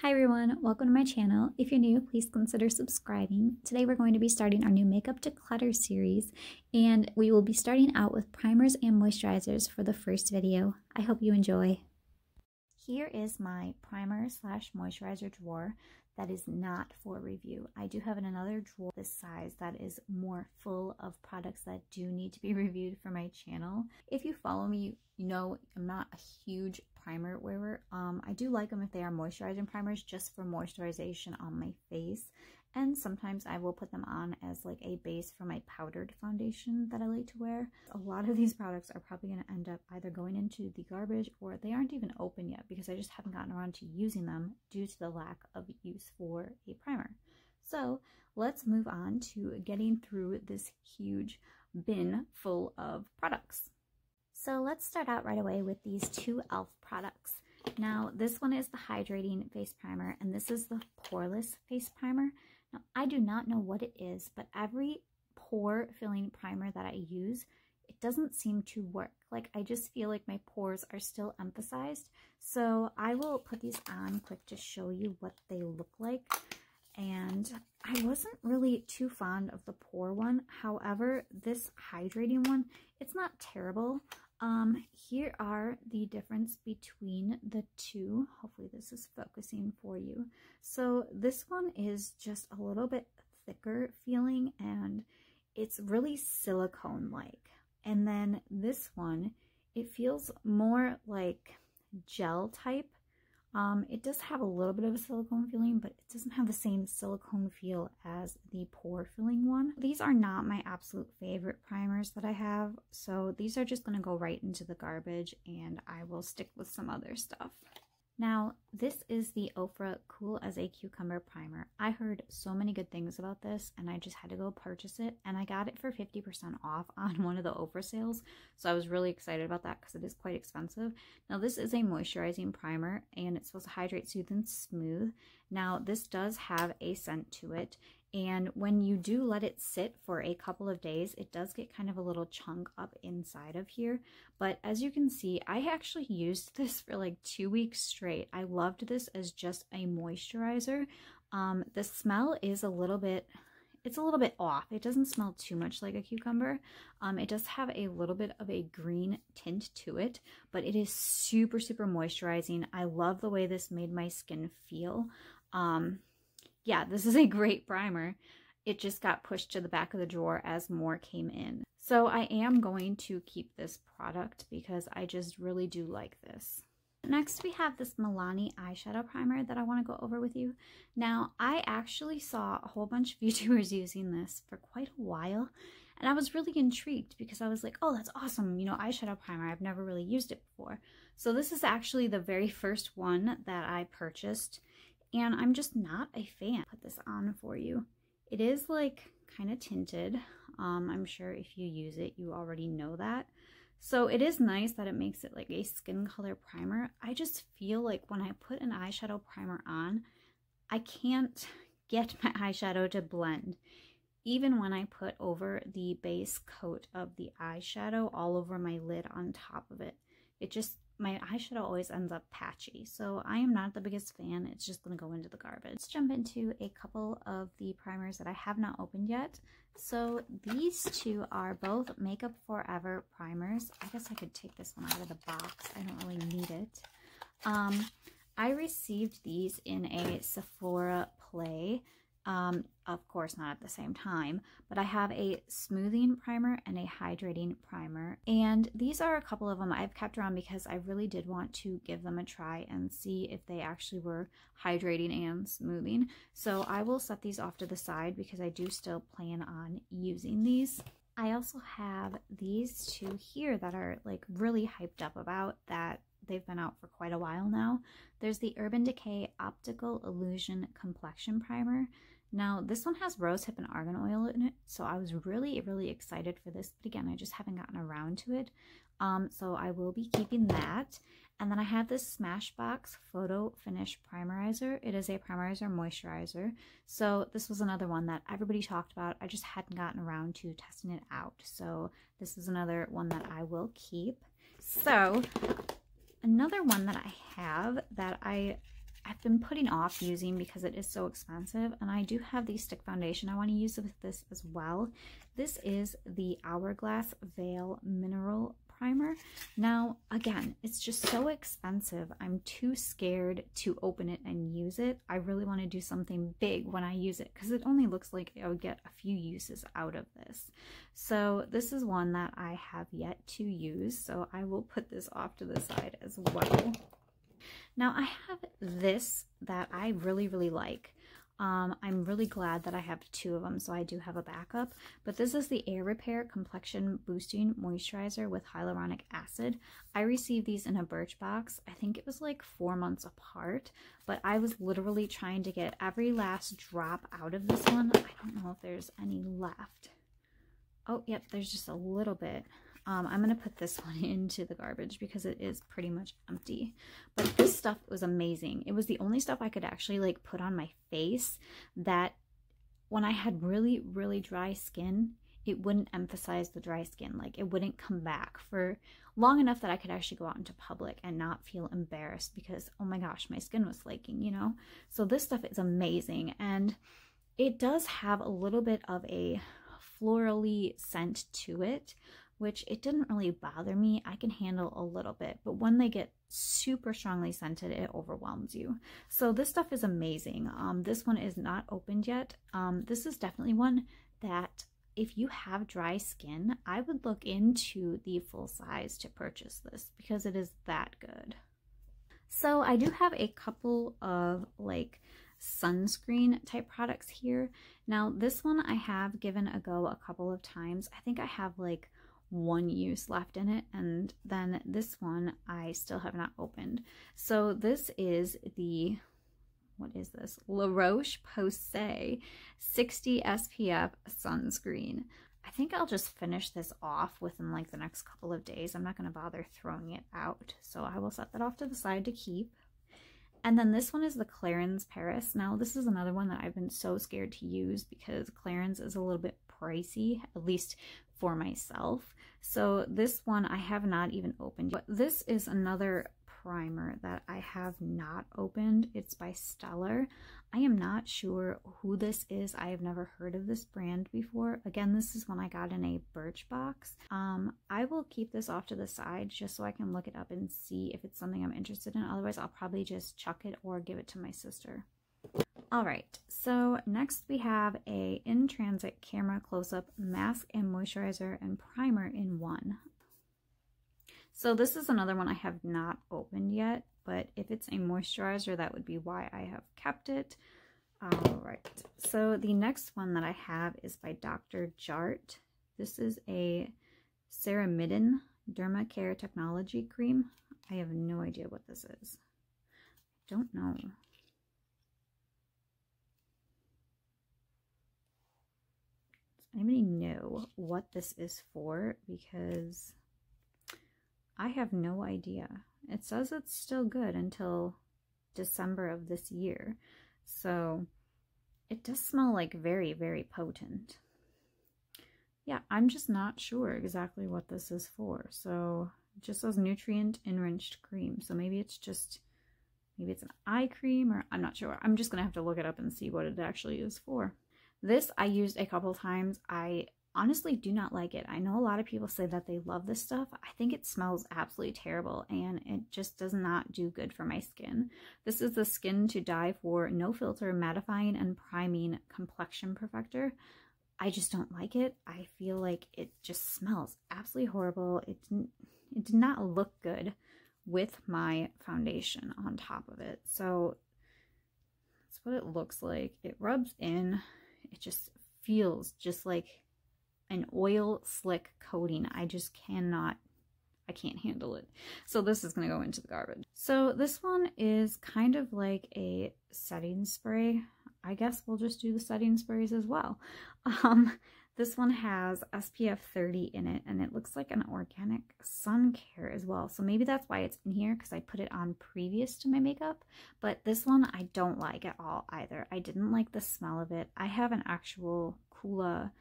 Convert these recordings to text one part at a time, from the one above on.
Hi everyone, welcome to my channel. If you're new, please consider subscribing. Today we're going to be starting our new Makeup Declutter series, and we will be starting out with primers and moisturizers for the first video. I hope you enjoy. Here is my primer slash moisturizer drawer that is not for review. I do have another drawer this size that is more full of products that do need to be reviewed for my channel. If you follow me, you know I'm not a huge primer wearer. I do like them if they are moisturizing primers just for moisturization on my face, and sometimes I will put them on as like a base for my powdered foundation that I like to wear. A lot of these products are probably going to end up either going into the garbage or they aren't even open yet because I just haven't gotten around to using them due to the lack of use for a primer. So let's move on to getting through this huge bin full of products. So let's start out right away with these two e.l.f. products. Now, this one is the Hydrating Face Primer, and this is the Poreless Face Primer. Now, I do not know what it is, but every pore filling primer that I use, it doesn't seem to work. Like, I just feel like my pores are still emphasized. So I will put these on quick to show you what they look like. And I wasn't really too fond of the pore one. However, this hydrating one, it's not terrible. Here are the difference between the two. Hopefully this is focusing for you. So this one is just a little bit thicker feeling and it's really silicone-like. And then this one, it feels more like gel type. It does have a little bit of a silicone feeling, but it doesn't have the same silicone feel as the pore filling one. These are not my absolute favorite primers that I have, so these are just going to go right into the garbage and I will stick with some other stuff. Now, this is the Ofra Cool as a Cucumber Primer. I heard so many good things about this and I just had to go purchase it, and I got it for 50% off on one of the Ofra sales, so I was really excited about that because it is quite expensive. Now, this is a moisturizing primer and it's supposed to hydrate, soothe, and smooth. Now, this does have a scent to it, and when you do let it sit for a couple of days, it does get kind of a little chunk up inside of here. But as you can see, I actually used this for like 2 weeks straight. I loved this as just a moisturizer. The smell is a little bit off. It doesn't smell too much like a cucumber. It does have a little bit of a green tint to it, but it is super, super moisturizing. I love the way this made my skin feel. Yeah, this is a great primer. It just got pushed to the back of the drawer as more came in. So I am going to keep this product because I just really do like this. Next, we have this Milani eyeshadow primer that I want to go over with you. Now, I actually saw a whole bunch of YouTubers using this for quite a while, and I was really intrigued because I was like, oh, that's awesome, you know, eyeshadow primer. I've never really used it before. So this is actually the very first one that I purchased, and I'm just not a fan. Put this on for you. It is like kind of tinted. I'm sure if you use it, you already know that. So it is nice that it makes it like a skin color primer. I just feel like when I put an eyeshadow primer on, I can't get my eyeshadow to blend. Even when I put over the base coat of the eyeshadow all over my lid on top of it, my eyeshadow always ends up patchy. So I am not the biggest fan. It's just going to go into the garbage. Let's jump into a couple of the primers that I have not opened yet. So these two are both Makeup Forever primers. I guess I could take this one out of the box. I don't really need it. I received these in a Sephora Play. Of course not at the same time, but I have a smoothing primer and a hydrating primer, and these are a couple of them I've kept around because I really did want to give them a try and see if they actually were hydrating and smoothing. So I will set these off to the side because I do still plan on using these. I also have these two here that are like really hyped up about that. They've been out for quite a while now. There's the Urban Decay Optical Illusion Complexion Primer. Now, this one has rosehip and argan oil in it, so I was really, really excited for this, but again, I just haven't gotten around to it. So I will be keeping that. And then I have this Smashbox Photo Finish Primerizer. It is a primerizer moisturizer. So this was another one that everybody talked about. I just hadn't gotten around to testing it out. So this is another one that I will keep. So another one that I have that I I've been putting off using because it is so expensive, and I do have the stick foundation I want to use with this as well. This is the Hourglass Veil Mineral Primer. Now, again, it's just so expensive. I'm too scared to open it and use it. I really want to do something big when I use it because it only looks like I would get a few uses out of this. So this is one that I have yet to use, so I will put this off to the side as well. Now I have this that I really, really like. I'm really glad that I have two of them, so I do have a backup. But this is the Air Repair Complexion Boosting Moisturizer with Hyaluronic Acid. I received these in a Birchbox. I think it was like 4 months apart, but I was literally trying to get every last drop out of this one. I don't know if there's any left. Oh, yep, there's just a little bit. I'm going to put this one into the garbage because it is pretty much empty. But this stuff was amazing. It was the only stuff I could actually like put on my face that when I had really, really dry skin, it wouldn't emphasize the dry skin. Like it wouldn't come back for long enough that I could actually go out into public and not feel embarrassed because, oh my gosh, my skin was flaking, you know? So this stuff is amazing. And it does have a little bit of a florally scent to it, which it didn't really bother me. I can handle a little bit, but when they get super strongly scented, it overwhelms you. So this stuff is amazing. This one is not opened yet. This is definitely one that if you have dry skin, I would look into the full size to purchase this because it is that good. So I do have a couple of like sunscreen type products here. Now this one I have given a go a couple of times. I think I have like one use left in it, and then this one I still have not opened. So this is the, what is this? La Roche-Posay 60 SPF sunscreen. I think I'll just finish this off within like the next couple of days. I'm not going to bother throwing it out, so I will set that off to the side to keep. And then this one is the Clarins Paris. Now this is another one that I've been so scared to use because Clarins is a little bit pricey, at least for myself. So this one I have not even opened yet. But this is another primer that I have not opened. It's by Stellar. I am not sure who this is. I have never heard of this brand before. Again, this is one I got in a Birchbox. I will keep this off to the side just so I can look it up and see if it's something I'm interested in. Otherwise, I'll probably just chuck it or give it to my sister. All right, so next we have a In Transit Camera Close-Up Mask and Moisturizer and Primer in one. So this is another one I have not opened yet, but if it's a moisturizer, that would be why I have kept it. All right, so the next one that I have is by Dr. Jart. This is a Ceramidin Dermacare Technology Cream. I have no idea what this is. I don't know. Anybody know what this is for? Because I have no idea. It says it's still good until December of this year. So it does smell like very, very potent. Yeah, I'm just not sure exactly what this is for. So it just says nutrient enriched cream. So maybe it's just, maybe it's an eye cream, or I'm not sure. I'm just gonna have to look it up and see what it actually is for. This I used a couple times. I honestly do not like it. I know a lot of people say that they love this stuff. I think it smells absolutely terrible and it just does not do good for my skin. This is the Skin to Die For No Filter Mattifying and Priming Complexion Perfector. I just don't like it. I feel like it just smells absolutely horrible. It did not look good with my foundation on top of it. So that's what it looks like. It rubs in. It just feels just like an oil slick coating. I just cannot, I can't handle it. So this is going to go into the garbage. So this one is kind of like a setting spray. I guess we'll just do the setting sprays as well. This one has SPF 30 in it, and it looks like an organic sun care as well. So maybe that's why it's in here, because I put it on previous to my makeup. But this one I don't like at all either. I didn't like the smell of it. I have an actual Kula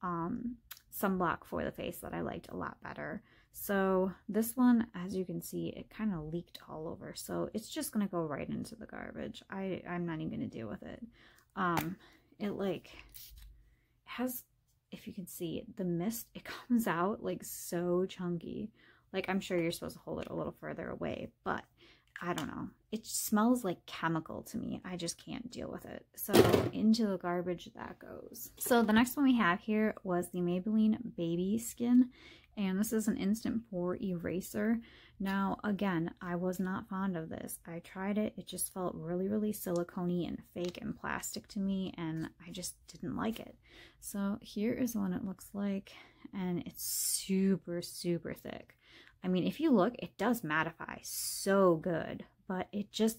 sunblock for the face that I liked a lot better. So this one, as you can see, it kind of leaked all over. So it's just going to go right into the garbage. I'm not even going to deal with it. It like has, if you can see, the mist, it comes out like so chunky. Like, I'm sure you're supposed to hold it a little further away, but I don't know. It smells like chemical to me. I just can't deal with it. So into the garbage that goes. So the next one we have here was the Maybelline Baby Skin. And this is an instant pore eraser. Now, again, I was not fond of this. I tried it. It just felt really, really silicone-y and fake and plastic to me. And I just didn't like it. So here is what it looks like. And it's super, super thick. I mean, if you look, it does mattify so good, but it just,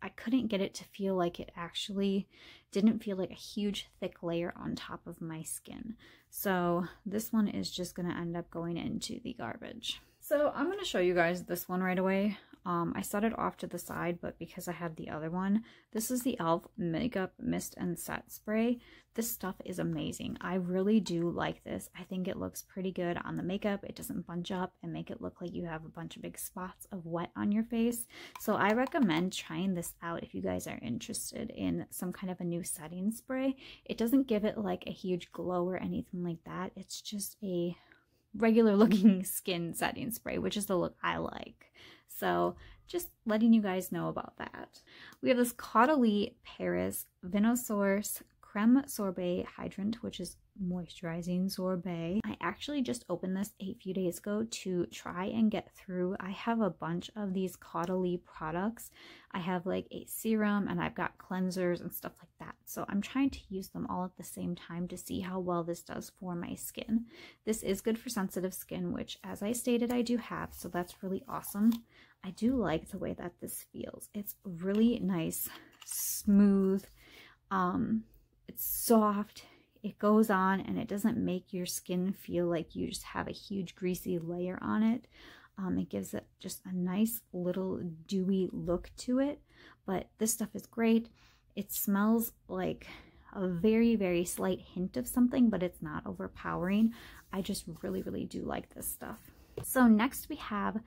I couldn't get it to feel like it actually didn't feel like a huge thick layer on top of my skin. So this one is just going to end up going into the garbage. So I'm going to show you guys this one right away. I set it off to the side, but because I had the other one, this is the e.l.f. Makeup Mist and Set Spray. This stuff is amazing. I really do like this. I think it looks pretty good on the makeup. It doesn't bunch up and make it look like you have a bunch of big spots of wet on your face. So I recommend trying this out if you guys are interested in some kind of a new setting spray. It doesn't give it like a huge glow or anything like that. It's just a regular looking skin setting spray, which is the look I like. So just letting you guys know about that. We have this Caudalie Paris Vinosource Creme Sorbet Hydrant, which is moisturizing sorbet. I actually just opened this a few days ago to try and get through. I have a bunch of these Caudalie products. I have like a serum and I've got cleansers and stuff like that. So I'm trying to use them all at the same time to see how well this does for my skin. This is good for sensitive skin, which as I stated, I do have. So that's really awesome. I do like the way that this feels. It's really nice, smooth. It's soft. It goes on and it doesn't make your skin feel like you just have a huge greasy layer on it. It gives it just a nice little dewy look to it, but this stuff is great. It smells like a very, very slight hint of something, but it's not overpowering. I just really, really do like this stuff. So next we have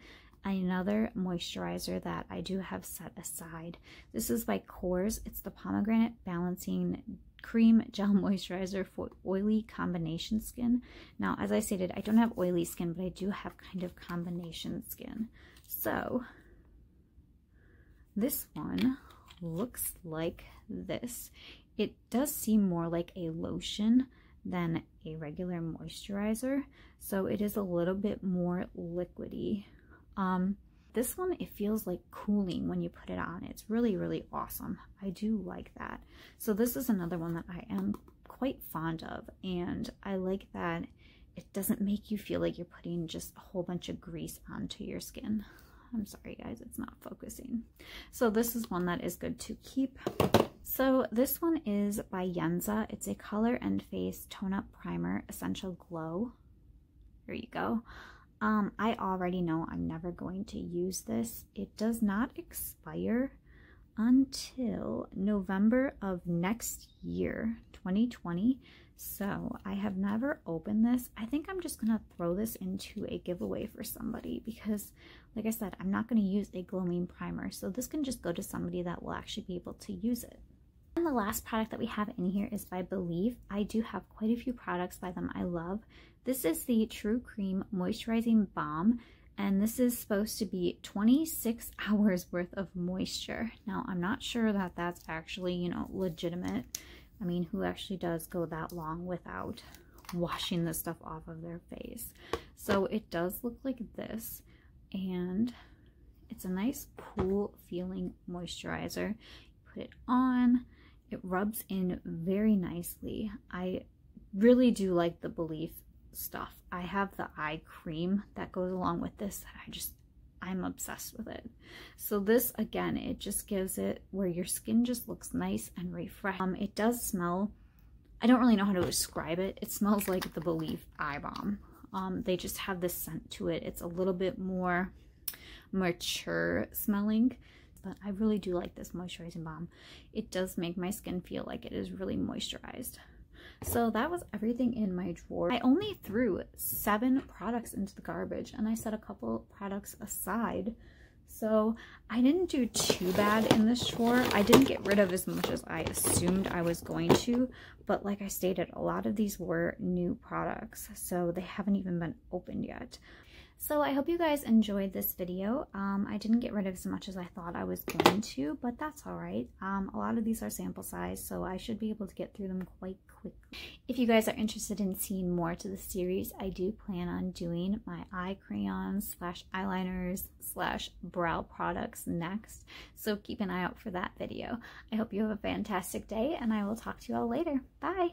another moisturizer that I do have set aside. This is by Kors. It's the Pomegranate Balancing Cream Gel Moisturizer for Oily Combination Skin. Now, as I stated, I don't have oily skin, but I do have kind of combination skin. So this one looks like this. It does seem more like a lotion than a regular moisturizer, so it is a little bit more liquidy. This one, it feels like cooling when you put it on. It's really, really awesome. I do like that. So this is another one that I am quite fond of, and I like that it doesn't make you feel like you're putting just a whole bunch of grease onto your skin. I'm sorry guys, it's not focusing. So this is one that is good to keep. So this one is by Yenza. It's a Color and Face Tone Up Primer Essential Glow. There you go. I already know I'm never going to use this. It does not expire until November of next year, 2020. So I have never opened this. I think I'm just going to throw this into a giveaway for somebody because, like I said, I'm not going to use a glowing primer. So this can just go to somebody that will actually be able to use it. And the last product that we have in here is by Believe. I do have quite a few products by them I love. This is the True Cream Moisturizing Balm, and this is supposed to be 26 hours worth of moisture. Now, I'm not sure that that's actually, you know, legitimate. I mean, who actually does go that long without washing the stuff off of their face? So it does look like this, and it's a nice, cool feeling moisturizer. Put it on. It rubs in very nicely. I really do like the Believe stuff. I have the eye cream that goes along with this. I'm obsessed with it. So this, again, it just gives it where your skin just looks nice and refreshed. It does smell, I don't really know how to describe it. It smells like the Believe eye balm. They just have this scent to it. It's a little bit more mature smelling, but I really do like this moisturizing balm. It does make my skin feel like it is really moisturized. So that was everything in my drawer. I only threw 7 products into the garbage and I set a couple products aside. So I didn't do too bad in this drawer. I didn't get rid of as much as I assumed I was going to, but like I stated, a lot of these were new products, so they haven't even been opened yet. So I hope you guys enjoyed this video. I didn't get rid of as much as I thought I was going to, but that's all right. A lot of these are sample size, so I should be able to get through them quite quickly. If you guys are interested in seeing more to the series, I do plan on doing my eye crayons / eyeliners / brow products next, so keep an eye out for that video. I hope you have a fantastic day, and I will talk to you all later. Bye!